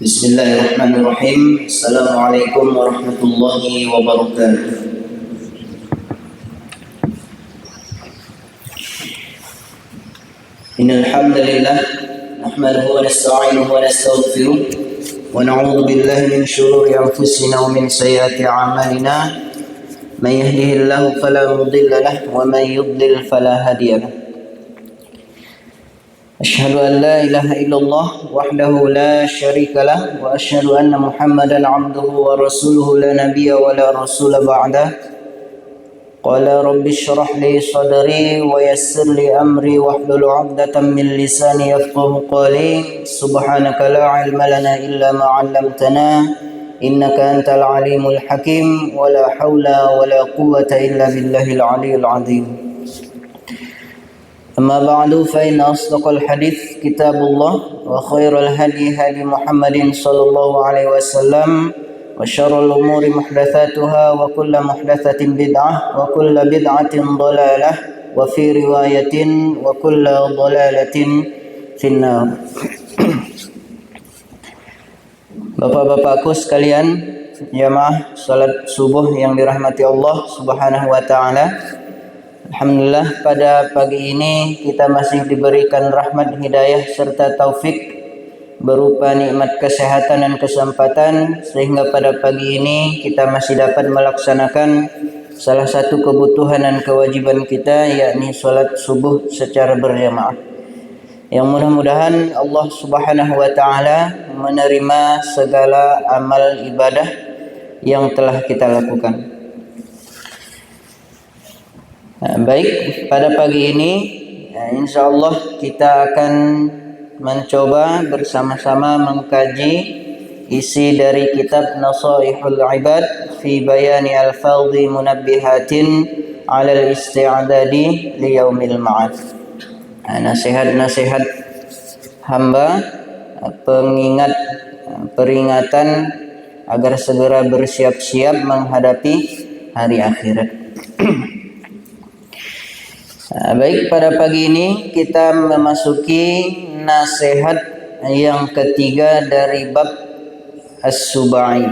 Bismillahirrahmanirrahim. Assalamualaikum warahmatullahi wabarakatuh. Innal hamdalillah nahmaduhu wa nasta'inuhu wa nastaghfiruh wa na'udzu billahi min shururi anfusina wa min sayyiati a'malina. Man yahdihillahu fala mudilla lahu wa man yudlil fala hadiya lahu. أشهد أن لا إله إلا الله وحده لا شريك له وأشهد أن محمدا عبده ورسوله لا نبي ولا رسول بعده قال رب اشرح لي صدري ويسر لي أمري واحلل عقدة من لساني يفقه قولي سبحانك لا علم لنا إلا ما علمتنا إنك أنت العليم الحكيم ولا حول ولا قوة إلا بالله العلي العظيم. أما بعد فإن أصدق الحديث كتاب الله وخير الهدي هدي محمد صلى الله عليه وسلم وشر الأمور محدثاتها وكل محدثة بدعة وكل بدعة ضلالة وفي رواية وكل ضلالة في النار. Bapak-bapakku sekalian, jamaah salat subuh yang dirahmati Allah Subhanahu wa taala. Alhamdulillah, pada pagi ini kita masih diberikan rahmat, hidayah serta taufik berupa nikmat kesehatan dan kesempatan, sehingga pada pagi ini kita masih dapat melaksanakan salah satu kebutuhan dan kewajiban kita, yakni salat subuh secara berjamaah. Yang mudah-mudahan Allah Subhanahu wa taala menerima segala amal ibadah yang telah kita lakukan. Baik, pada pagi ini insyaallah kita akan mencoba bersama-sama mengkaji isi dari kitab Nasaihul Ibad fi Bayani Al-Fadhi Munabbihatin 'ala al-Isti'dadi li Yaumil Ma'ad. Nasihat-nasihat hamba, pengingat, peringatan agar segera bersiap-siap menghadapi hari akhirat. Baik, pada pagi ini kita memasuki nasihat yang ketiga dari bab As-Subai.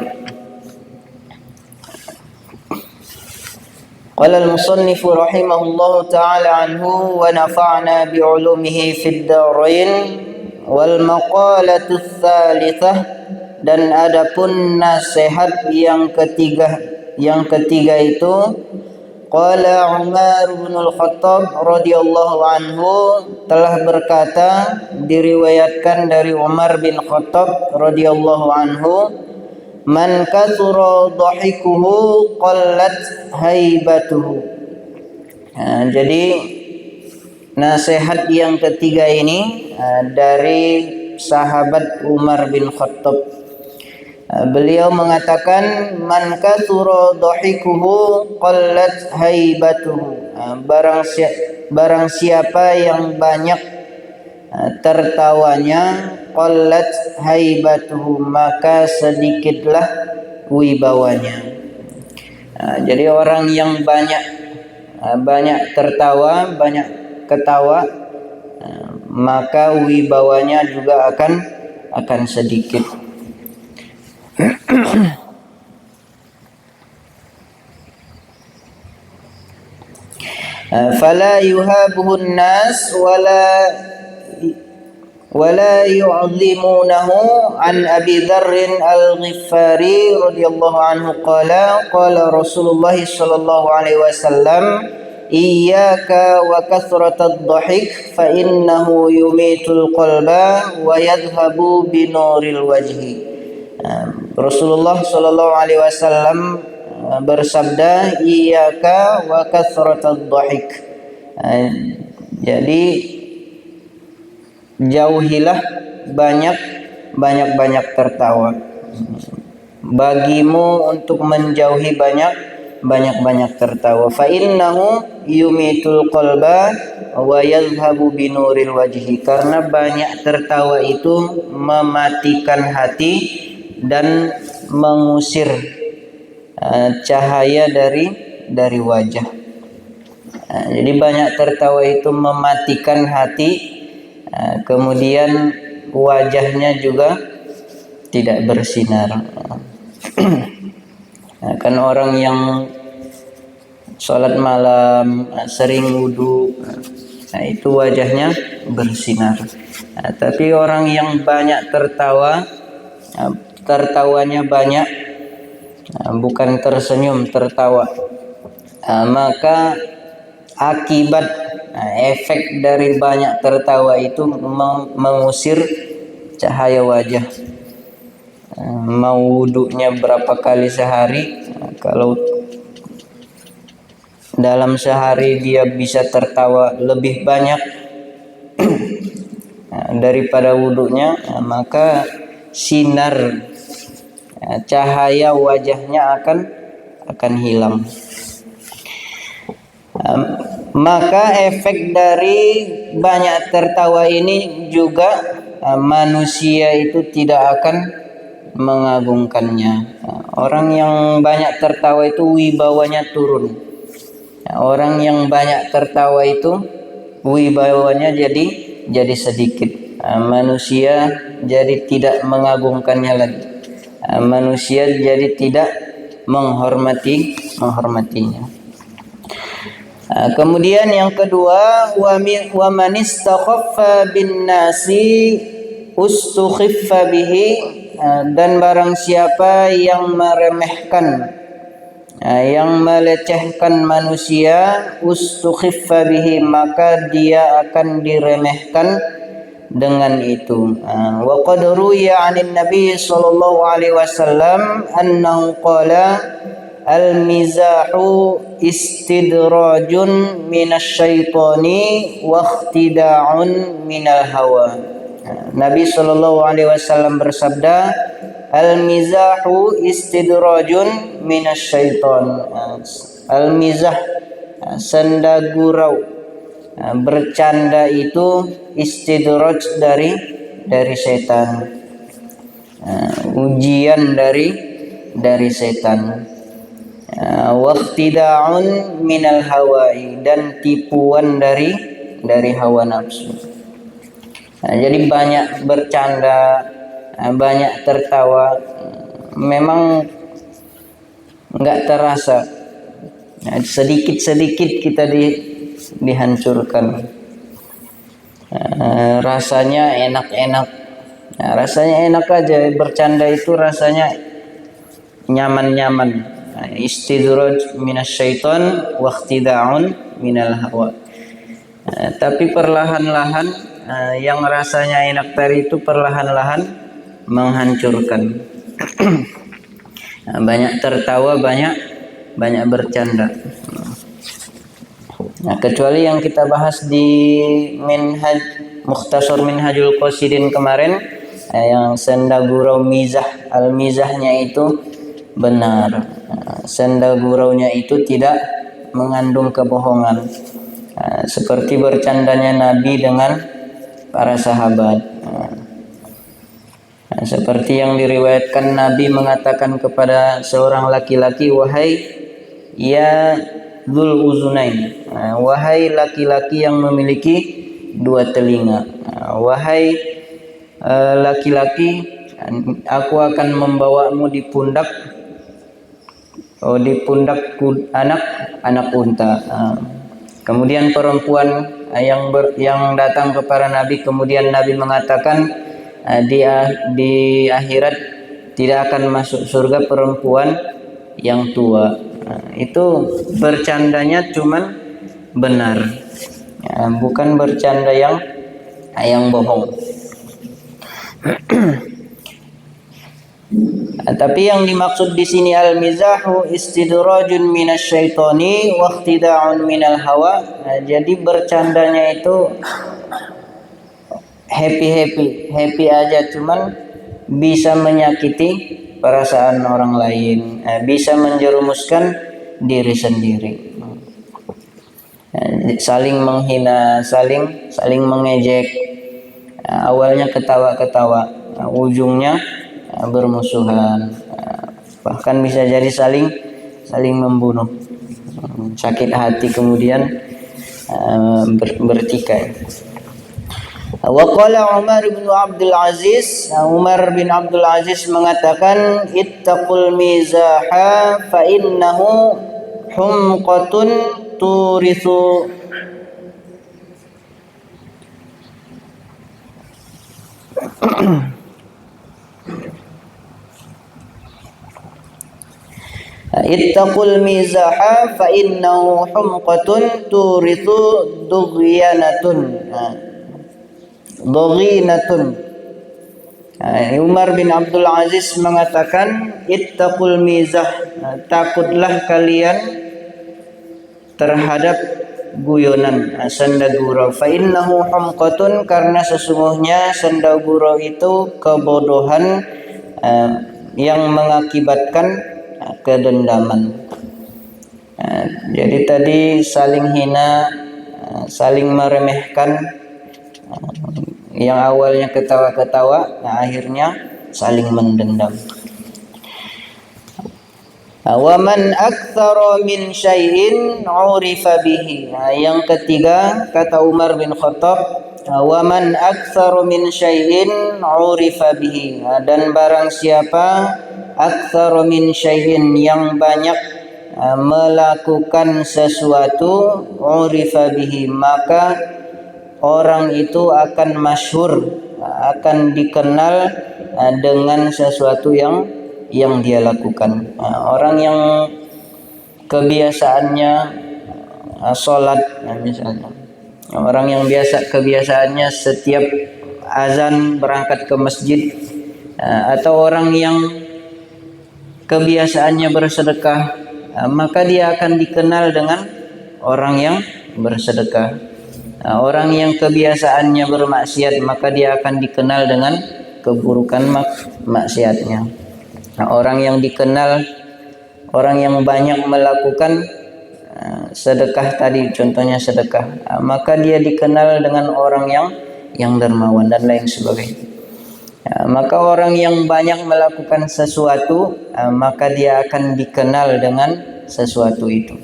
Qala al-musannif rahimahullahu ta'ala anhu wa nafa'na bi'ulumihi fid darain wal maqalatu tsalitsah, dan adapun nasihat yang ketiga itu Qala Umar bin Al-Khattab radhiyallahu anhu, telah berkata, diriwayatkan dari Umar bin Khattab radhiyallahu anhu, man kathura dhahikuhu qallat haibatuhu. Jadi nasihat yang ketiga ini dari sahabat Umar bin Khattab. Beliau mengatakan, man kathura dhahikuhu qallat haibatuhu. Barang siapa yang banyak tertawanya, qallat haibatuhu, maka sedikitlah wibawanya. Jadi orang yang banyak tertawa, banyak ketawa, maka wibawanya juga akan sedikit. Fala yuhabuhu an-nas wala yu'azzimunahu. An Abi Dzarr al-Ghifari radhiyallahu anhu qala Rasulullah sallallahu alaihi wasallam, iyyaka wa kathratad dhahik fa innahu yumitul qalba wa yadhhabu bi nuril wajhi. Rasulullah sallallahu alaihi wasallam bersabda, iyyaka wa kathratad dhahik. Jadi jauhilah banyak tertawa. Bagimu untuk menjauhi banyak tertawa. Fa innahu yumitul qalba wa yadhhabu binuril wajhi. Karena banyak tertawa itu mematikan hati dan mengusir cahaya dari wajah. Jadi banyak tertawa itu mematikan hati, kemudian wajahnya juga tidak bersinar. Kan orang yang sholat malam, sering wudu, itu wajahnya bersinar. Tapi orang yang banyak tertawa, tertawanya banyak, bukan tersenyum, tertawa, maka akibat efek dari banyak tertawa itu mengusir cahaya wajah. Mau wuduknya berapa kali sehari, kalau dalam sehari dia bisa tertawa lebih banyak daripada wuduknya, maka sinar cahaya wajahnya akan hilang. Maka efek dari banyak tertawa ini juga manusia itu tidak akan mengagungkannya. Orang yang banyak tertawa itu wibawanya turun. Orang yang banyak tertawa itu wibawanya jadi sedikit. Manusia jadi tidak mengagungkannya lagi. Manusia jadi tidak menghormatinya. Kemudian yang kedua, wa man istakhaffa bin nasi ustukhiffa bihi. Dan barang siapa yang meremehkan, yang melecehkan manusia, ustukhiffa bihi, maka dia akan diremehkan dengan itu. Wa qad ruwiya 'anil nabi sallallahu alaihi wasallam annahu qala al-mizahu istidrajun minasyaitani wa ikhtida'un minal hawa. Nabi sallallahu alaihi wasallam bersabda, al-mizahu istidrajun minasyaiton. Al-mizah, senda gurau, bercanda itu istidraj dari setan, ujian dari setan. Waqtida'un minal hawai, dan tipuan dari hawa nafsu. Jadi banyak bercanda, banyak tertawa, memang nggak terasa. Sedikit-sedikit kita dihancurkan. Rasanya enak-enak. Rasanya enak aja, bercanda itu rasanya nyaman-nyaman. Istidraj minasyaiton wa ikhtida'un minal hawa. Tapi perlahan-lahan yang rasanya enak tadi itu perlahan-lahan menghancurkan. Banyak tertawa, banyak bercanda. Kecuali yang kita bahas di Mukhtasar Minhajul Qasidin kemarin, yang senda gurau mizah, al-mizahnya itu benar. Senda guraunya itu tidak mengandung kebohongan. Seperti bercandanya Nabi dengan para sahabat. Seperti yang diriwayatkan, Nabi mengatakan kepada seorang laki-laki, wahai ya dzul uzunain, wahai laki-laki yang memiliki dua telinga, wahai laki-laki, aku akan membawamu di pundak anak unta. Kemudian perempuan yang datang kepada Nabi, kemudian Nabi mengatakan, di akhirat tidak akan masuk surga perempuan yang tua. Itu bercandanya cuman benar, bukan bercanda yang bohong. Tapi yang dimaksud di sini al-mizahu istidrajun minasyaitani wa ikhtida'un minal hawa. Jadi bercandanya itu happy aja, cuman bisa menyakiti perasaan orang lain, bisa menjerumuskan diri sendiri. Saling menghina, saling mengejek, awalnya ketawa-ketawa, ujungnya bermusuhan, bahkan bisa jadi saling membunuh, sakit hati kemudian bertikai. Wa qala Umar bin Abdul Aziz, Umar bin Abdul Aziz mengatakan, ittaqul mizaha fa innahu humqatun turithu ittaqul mizaha fa innahu humqatun turithu dughinatun. Umar bin Abdul Aziz mengatakan, ittaqul mizah, takutlah kalian terhadap guyonan, senda gurau. Fa innahu humqatun, karena sesungguhnya senda gurau itu kebodohan yang mengakibatkan kedendaman. Jadi tadi saling hina, saling meremehkan, yang awalnya ketawa-ketawa, akhirnya saling mendendam. Wa man aktsara min syai'in 'urifa bihi. Yang ketiga, kata Umar bin Khattab, wa man aktsara min syai'in 'urifa bihi. Dan barang siapa aktsara min syai'in, yang banyak melakukan sesuatu, 'urifa bihi, maka orang itu akan masyhur, akan dikenal dengan sesuatu yang dia lakukan. Orang yang kebiasaannya sholat, misalnya, orang yang kebiasaannya setiap azan berangkat ke masjid, atau orang yang kebiasaannya bersedekah, maka dia akan dikenal dengan orang yang bersedekah. Orang yang kebiasaannya bermaksiat, maka dia akan dikenal dengan keburukan maksiatnya. Orang yang dikenal, orang yang banyak melakukan sedekah tadi, contohnya sedekah, maka dia dikenal dengan orang yang dermawan dan lain sebagainya. Maka orang yang banyak melakukan sesuatu, maka dia akan dikenal dengan sesuatu itu.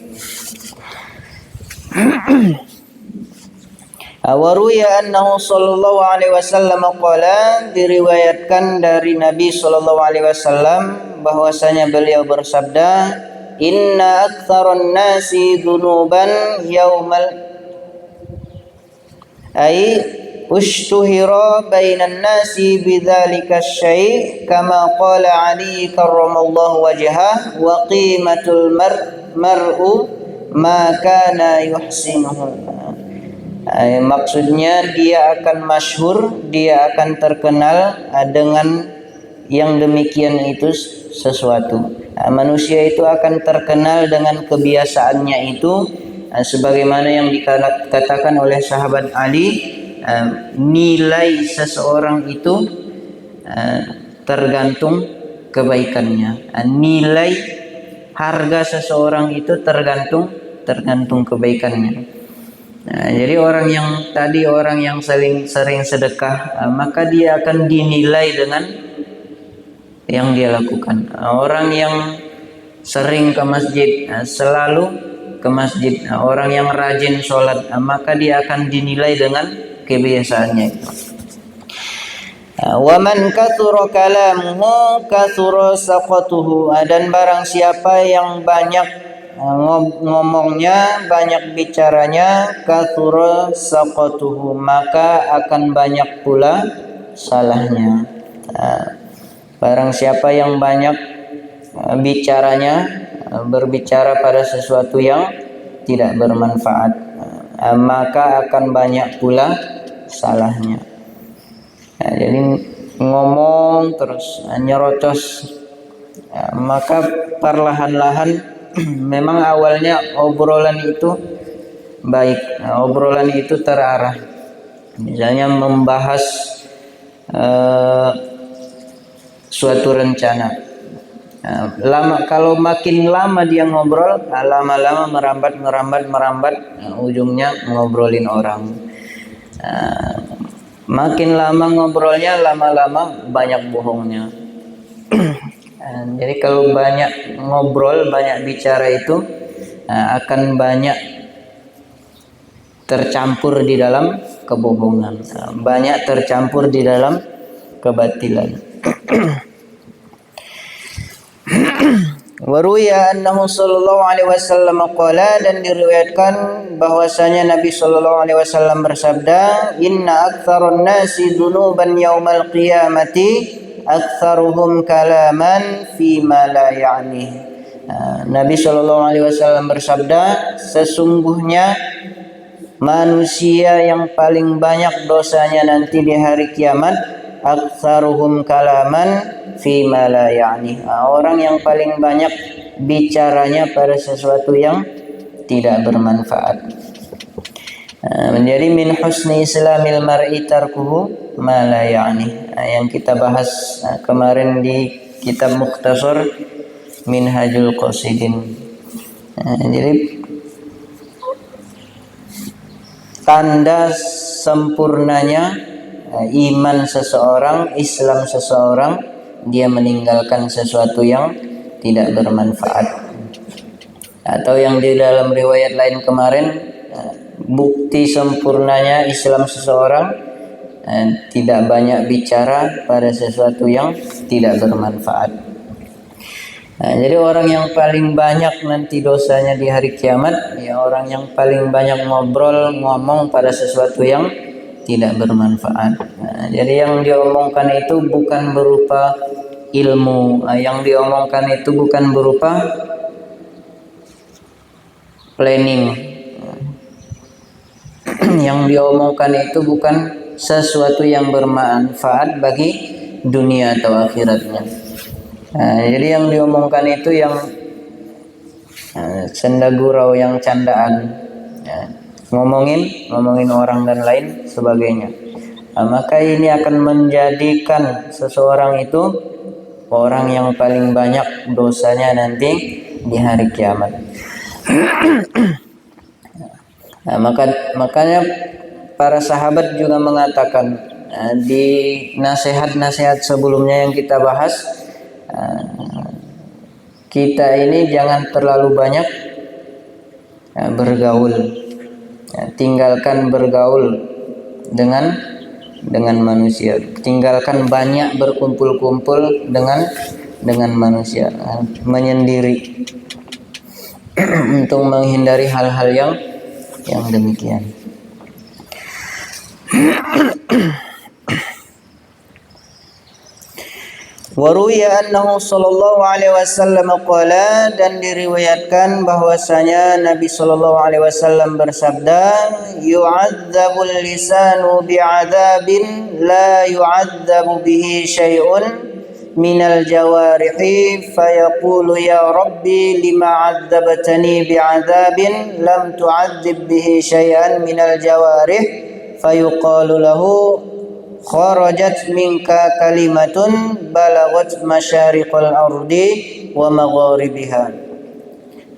Waruya annahu sallallahu alaihi wasallam qala, diriwayatkan dari Nabi sallallahu alaihi wasallam bahwasanya beliau bersabda, inna aktsaran nasi dzunuban yaumal ay ushtuhira bainan nasi bidzalika syai' kama qala Ali karramallahu wajhah, wa qimatul mar'u ma kana yuhsinuhu. Maksudnya dia akan masyhur, dia akan terkenal dengan yang demikian itu sesuatu. Manusia itu akan terkenal dengan kebiasaannya itu, sebagaimana yang dikatakan oleh sahabat Ali, nilai seseorang itu tergantung kebaikannya. Nilai harga seseorang itu tergantung kebaikannya. Jadi orang yang sering sedekah, maka dia akan dinilai dengan yang dia lakukan. Orang yang sering ke masjid, selalu ke masjid, orang yang rajin sholat, maka dia akan dinilai dengan kebiasaannya itu. Wa man kathura kalamuhu kathura saqatuhu. Dan barang siapa yang banyak ngomongnya, banyak bicaranya, kathura saqatuhu, maka akan banyak pula salahnya. Barang siapa yang banyak bicaranya, berbicara pada sesuatu yang tidak bermanfaat, maka akan banyak pula salahnya. Jadi ngomong terus nyerocos, maka perlahan-lahan memang awalnya obrolan itu baik, obrolan itu terarah, Misalnya membahas suatu rencana. Kalau makin lama dia ngobrol, lama-lama merambat, ujungnya ngobrolin orang. Makin lama ngobrolnya, lama-lama banyak bohongnya. Jadi kalau banyak ngobrol, banyak bicara itu akan banyak tercampur di dalam kebohongan, banyak tercampur di dalam kebatilan. Waruya annahu sallallahu alaihi wasallam qala, dan diriwayatkan bahwasanya Nabi sallallahu alaihi wasallam bersabda, inna aktsarun nasi dunuban yaumal qiyamati aktsaruhum kalaman fi ma la ya'ni. Nabi sallallahu alaihi wasallam bersabda, sesungguhnya manusia yang paling banyak dosanya nanti di hari kiamat aktsaruhum kalaman fi ma la ya'ni, orang yang paling banyak bicaranya pada sesuatu yang tidak bermanfaat. Menjadi min husni islamil mar'i tarkuhu ma la ya'ni, yang kita bahas kemarin di kitab Mukhtasar Minhajul Qasidin. Jadi tanda sempurnanya iman seseorang, Islam seseorang, dia meninggalkan sesuatu yang tidak bermanfaat. Atau yang di dalam riwayat lain kemarin, bukti sempurnanya Islam seseorang tidak banyak bicara pada sesuatu yang tidak bermanfaat. Jadi orang yang paling banyak nanti dosanya di hari kiamat, ya orang yang paling banyak ngomong pada sesuatu yang tidak bermanfaat. Jadi yang diomongkan itu bukan berupa ilmu, yang diomongkan itu bukan berupa planning, yang diomongkan itu bukan sesuatu yang bermanfaat bagi dunia atau akhiratnya. Jadi yang diomongkan itu yang senda gurau, yang candaan, ngomongin orang dan lain sebagainya. Maka ini akan menjadikan seseorang itu orang yang paling banyak dosanya nanti di hari kiamat. Makanya para sahabat juga mengatakan di nasihat-nasihat sebelumnya yang kita bahas, kita ini jangan terlalu banyak bergaul, tinggalkan bergaul dengan manusia, tinggalkan banyak berkumpul-kumpul dengan manusia, menyendiri untuk menghindari hal-hal yang demikian. Waruya annahu sallallahu alaihi wasallam qala, dan diriwayatkan bahwasanya Nabi sallallahu alaihi wasallam bersabda, yu'adzabul lisanu bi'adzabin la yu'adzabu bihi syai'un minal jawarihi fayaqulu ya rabbi lima 'adzabtani bi'adzabin lam tu'adzib bihi syai'an minal jawarih fayuqalu lahu kharajat minka kalimatun balagat masyariqal ardi wa magharibiha.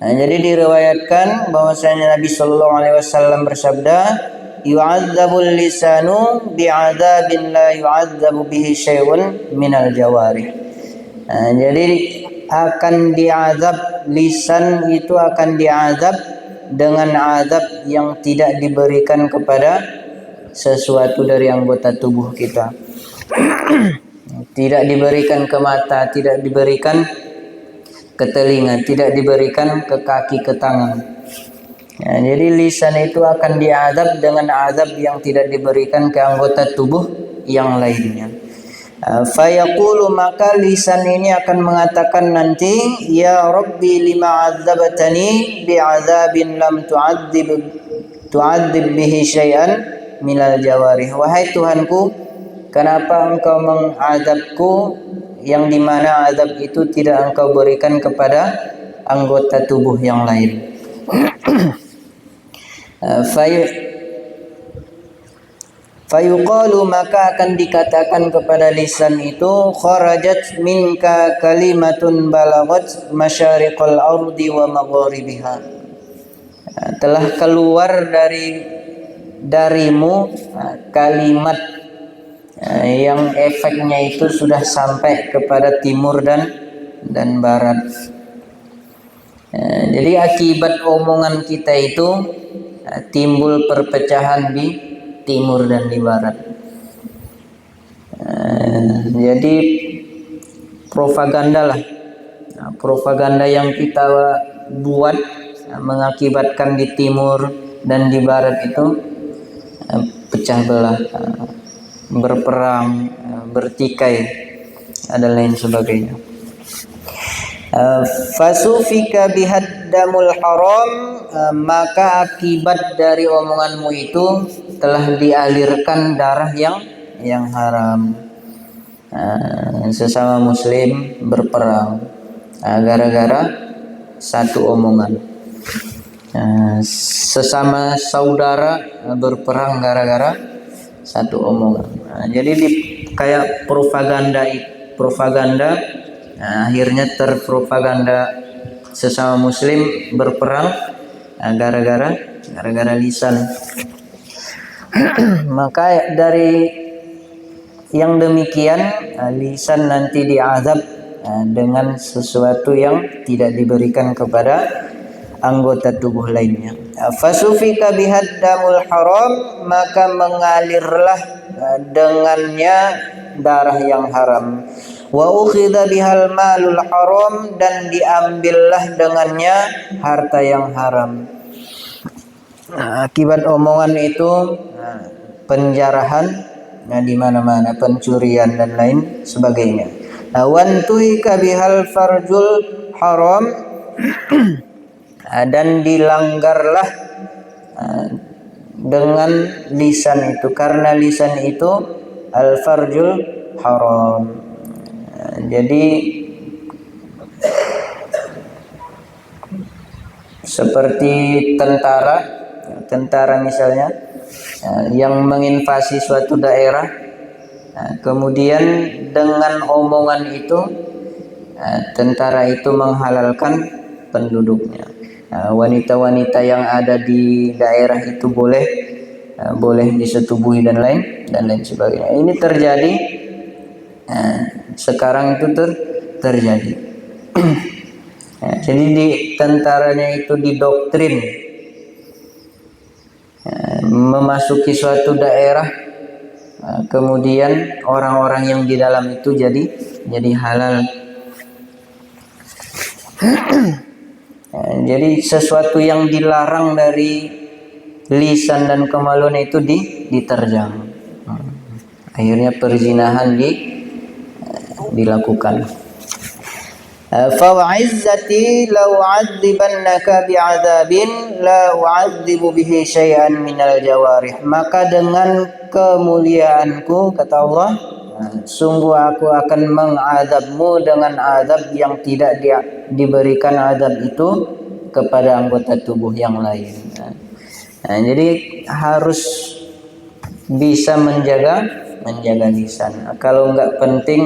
Jadi diriwayatkan bahwasanya Nabi sallallahu alaihi wasallam bersabda, yu'adzabul lisanu bi'adzabin la yu'adzabu bihi syai'un minal jawarih. Jadi akan diazab, lisan itu akan diazab dengan azab yang tidak diberikan kepada sesuatu dari anggota tubuh kita. Tidak diberikan ke mata, tidak diberikan ke telinga, tidak diberikan ke kaki, ke tangan. Jadi lisan itu akan diazab dengan azab yang tidak diberikan ke anggota tubuh yang lainnya. Fayaqulu, maka lisan ini akan mengatakan nanti, ya Rabbi lima 'adzabtani bi'adzabin lam tu'adzib bihi syai'an minal jawarih. Wahai Tuhanku, kenapa engkau mengazabku yang dimana azab itu tidak engkau berikan kepada anggota tubuh yang lain? Fayuqalu, maka akan dikatakan kepada lisan itu, kharajat minka kalimatun balagat masyariqal ardi wa magharibiha. Telah keluar darimu kalimat yang efeknya itu sudah sampai kepada timur dan barat. Jadi akibat omongan kita itu timbul perpecahan di timur dan di barat. Jadi propaganda lah, propaganda yang kita buat mengakibatkan di timur dan di barat itu pecah belah, berperang, bertikai, dan lain sebagainya. Fasufika bihaddamul haram, maka akibat dari omonganmu itu telah dialirkan darah yang haram. Sesama muslim berperang gara-gara satu omongan. Sesama saudara berperang gara-gara satu omongan. Jadi kayak propaganda akhirnya terpropaganda sesama muslim berperang gara-gara lisan. Maka dari yang demikian lisan nanti diazab dengan sesuatu yang tidak diberikan kepada anggota tubuh lainnya. Fasufika bihaddamul haram, maka mengalirlah dengannya darah yang haram. Wa ukhidha bihal malul haram, dan diambillah dengannya harta yang haram. Akibat omongan itu penjarahan di mana-mana, pencurian dan lain sebagainya. Wantuhika bihal farjul haram, dan dilanggarlah dengan lisan itu, karena lisan itu al farjul haram. Jadi seperti tentara misalnya yang menginvasi suatu daerah, kemudian dengan omongan itu tentara itu menghalalkan penduduknya. Wanita-wanita yang ada di daerah itu boleh disetubuhi dan lain sebagainya. Ini terjadi sekarang itu terjadi. Jadi tentaranya itu didoktrin memasuki suatu daerah, kemudian orang-orang yang di dalam itu jadi halal. Jadi sesuatu yang dilarang dari lisan dan kemaluan itu diterjang. Akhirnya perzinahan dilakukan. Fa'izzati law 'adzibannaka bi'adzabin la u'adzibu bihi syai'an minal jawarih. Maka dengan kemuliaanku, kata Allah, sungguh aku akan mengazabmu dengan azab yang tidak diberikan azab itu kepada anggota tubuh yang lain. Jadi harus bisa menjaga lisan. Kalau nggak penting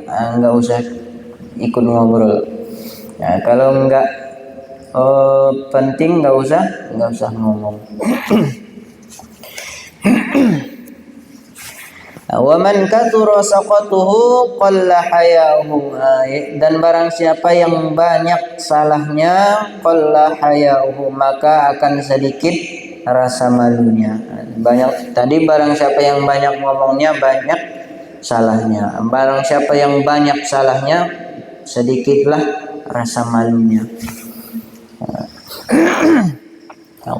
nggak usah ikut ngobrol. Kalau nggak penting nggak usah ngomong. Wa man kathura saqatuhu qalla haya'uhu, dan barang siapa yang banyak salahnya, qalla haya'uhu, maka akan sedikit rasa malunya. Tadi barang siapa yang banyak ngomongnya, banyak salahnya. Barang siapa yang banyak salahnya, sedikitlah rasa malunya.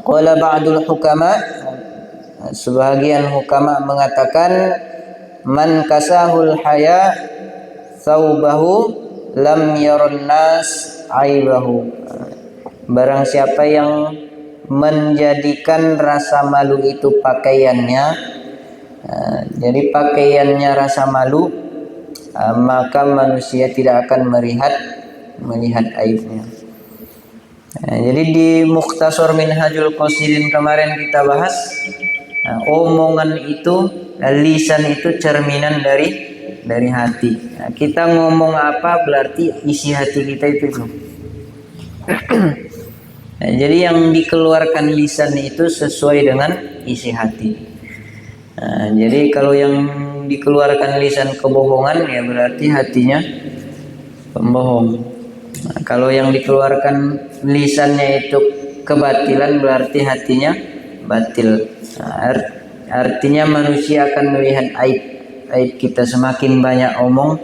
Qala ba'dul hukama, sebagian hukama mengatakan, man kasahul haya thawbahu lam yaron nas aibahu. Barang siapa yang menjadikan rasa malu itu pakaiannya, jadi pakaiannya rasa malu, maka manusia tidak akan melihat aibnya. Jadi di Mukhtasar Minhajul Qasidin kemarin kita bahas, omongan itu lisan itu cerminan dari hati. Nah, kita ngomong apa berarti isi hati kita itu. Nah, jadi yang dikeluarkan lisan itu sesuai dengan isi hati. Nah, jadi kalau yang dikeluarkan lisan kebohongan ya berarti hatinya pembohong. Nah, kalau yang dikeluarkan lisannya itu kebatilan berarti hatinya batil. Nah, artinya manusia akan melihat aib kita, semakin banyak omong,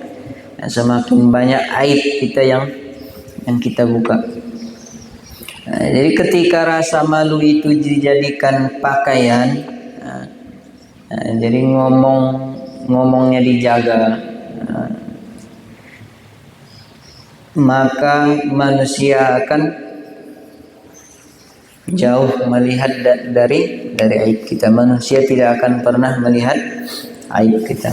semakin banyak aib kita yang kita buka. Nah, jadi ketika rasa malu itu dijadikan pakaian, jadi ngomongnya dijaga, maka manusia akan jauh melihat dari aib kita. Manusia tidak akan pernah melihat aib kita.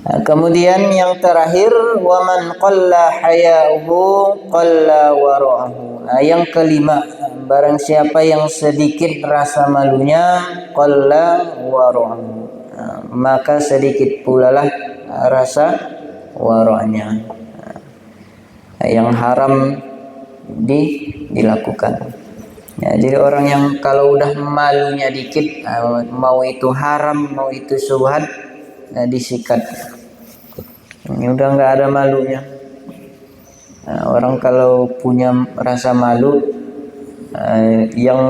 Nah, kemudian yang terakhir, waman qalla haya'uhu qalla wara'uhu. Nah, yang kelima, barang siapa yang sedikit rasa malunya, qalla wara'uhu, maka sedikit pula lah rasa wara'nya. Yang haram dilakukan. Ya, jadi orang yang kalau udah malunya dikit, mau itu haram, mau itu syubhat, disikat. Ini udah nggak ada malunya. Nah, orang kalau punya rasa malu, yang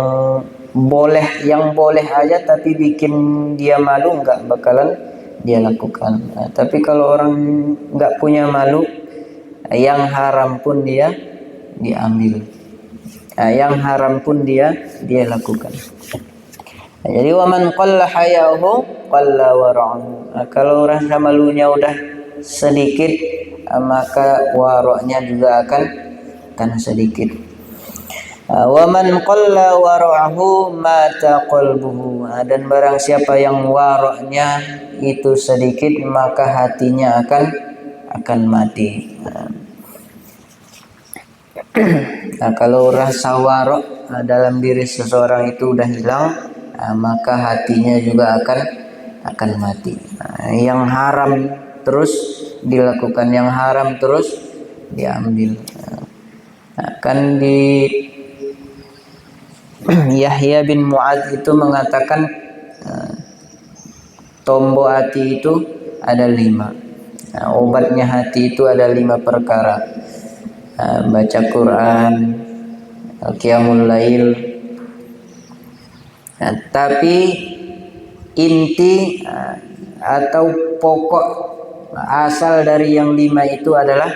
boleh aja tapi bikin dia malu nggak bakalan dia lakukan. Nah, tapi kalau orang nggak punya malu, yang haram pun dia diambil. Nah, yang haram pun dia lakukan. Nah, jadi waman qalla haya'uhu qalla wara'uhu. Nah, kalau rasa malunya udah sedikit, maka wara'nya juga akan sedikit. Waman qalla wara'uhu mata qalbuhu. Dan barang siapa yang wara'nya itu sedikit, maka hatinya akan mati. Nah, kalau rasa wara' dalam diri seseorang itu udah hilang, maka hatinya juga akan mati. Nah, yang haram terus dilakukan, yang haram terus diambil. Nah, kan di Yahya bin Mu'adz itu mengatakan tombok hati itu ada 5. Nah, obatnya hati itu ada 5 perkara. Baca Quran, qiyamul lail. Nah, tapi inti atau pokok asal dari yang 5 itu adalah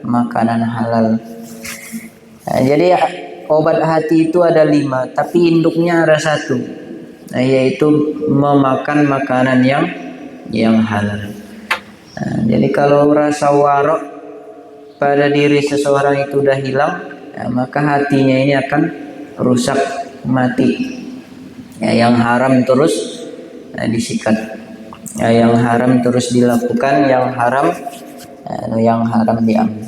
makanan halal. Nah, jadi obat hati itu ada 5, tapi induknya ada 1, yaitu memakan makanan yang halal. Nah, jadi kalau rasa wara' pada diri seseorang itu udah hilang, maka hatinya ini akan rusak, mati. Yang haram terus disikat, yang haram terus dilakukan, yang haram diambil.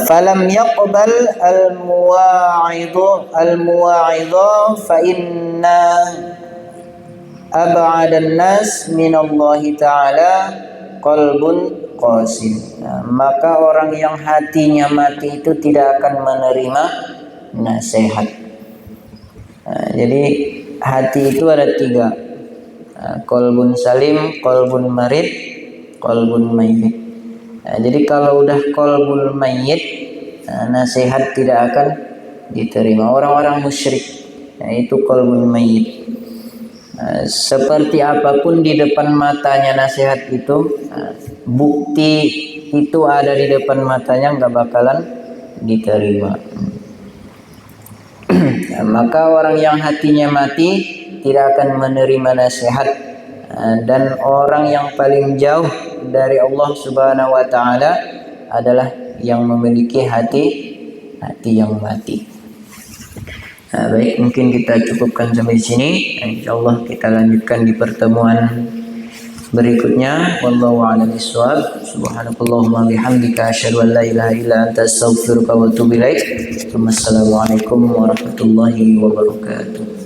Falam yaqbal al-muwa'idha fa inna ab'adan nas minallahi ta'ala qalbun qasim. Nah, maka orang yang hatinya mati itu tidak akan menerima nasihat. Nah, jadi hati itu ada 3, qalbun salim, qalbun marid, qalbun mayyit. Nah, jadi kalau udah qalbul mayyit, nasihat tidak akan diterima. Orang-orang musyrik, itu qalbun mayyit. Seperti apapun di depan matanya nasihat itu, bukti itu ada di depan matanya, nggak bakalan diterima. Maka orang yang hatinya mati tidak akan menerima nasihat, dan orang yang paling jauh dari Allah Subhanahu wa Ta'ala adalah yang memiliki hati yang mati. Nah, baik, mungkin kita cukupkan sampai sini. Insyaallah kita lanjutkan di pertemuan berikutnya. Wallahu a'lam bishawab. Subhanakallahumma bihamdika asyhadu an la ilaha illa anta astaghfiruka wa atubu ilaik. Wassalamualaikum warahmatullahi wabarakatuh.